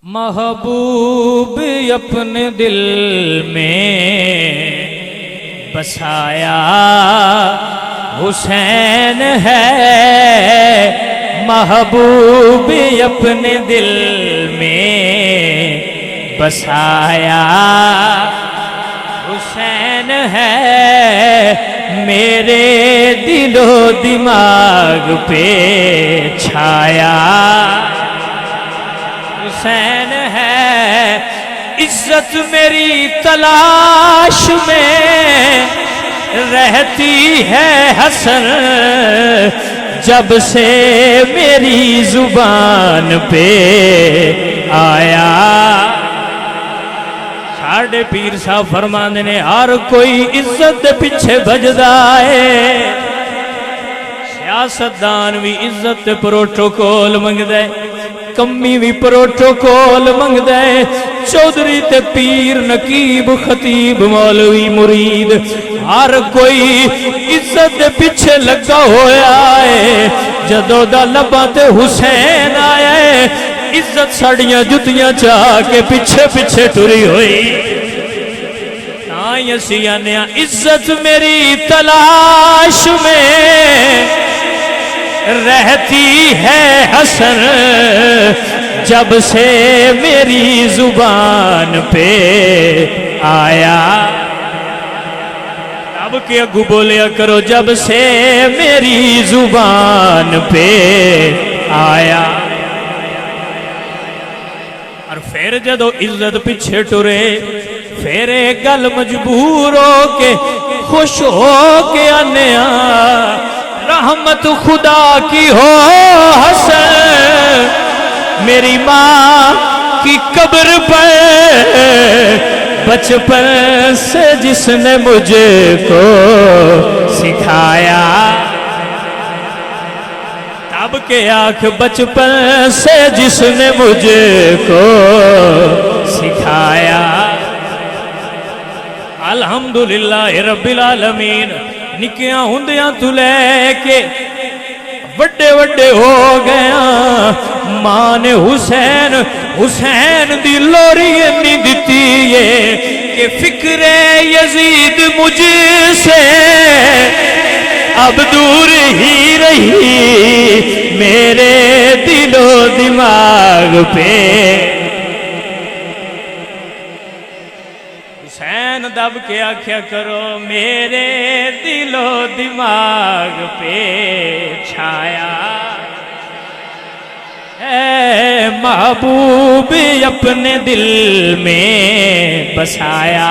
महबूब अपने दिल में बसाया हुसैन है। महबूब अपने दिल में बसाया हुसैन है। मेरे दिलो दिमाग पे छाया हुसैन है। इज्जत मेरी तलाश में रहती है हसन, जब से मेरी जुबान पे आया। साढ़े पीर साहब फरमाते ने हर कोई इज्जत के पीछे भजदा है। सियासतदान भी इज्जत प्रोटोकॉल मंगदा है, कमी भी प्रोटोकॉल मंगदा है। चौधरी ते पीर नकीब खतीब मौलवी मुरीद हर कोई इज्जत दे पीछे लगा होया है। जदों दा लब्बा ते हुसैन आया है, इज्जत साड़ियां जुतियां चाह के पीछे पीछे टुरी हुई। तां असीं आने इज्जत मेरी तलाश में रहती है हसन, जब से मेरी जुबान पे आया। अब के अगू बोलिया करो, जब से मेरी जुबान पे आया। और फिर जदों इज्जत पीछे टुरे, फिर एक गल मजबूर हो के खुश हो के आने रहमत खुदा की हो हसन। मेरी माँ की कब्र पर बचपन से जिसने मुझको सिखाया, तब के आँख बचपन से जिसने मुझको सिखाया। अल्हम्दुलिल्लाह रब्बिल आलमीन। निकिया हुंदियां तू लैके बड़े बड़े हो गया, मां ने हुसैन हुसैन दी लोरी इन्नी दिती है कि फिक्रे यजीद मुझसे अब दूर ही रही मेरे दिलो दिमाग पे। हुसैन दब के आख्या करो, मेरे दिलो दिमाग पे छाया है। महबूब अपने दिल में बसाया।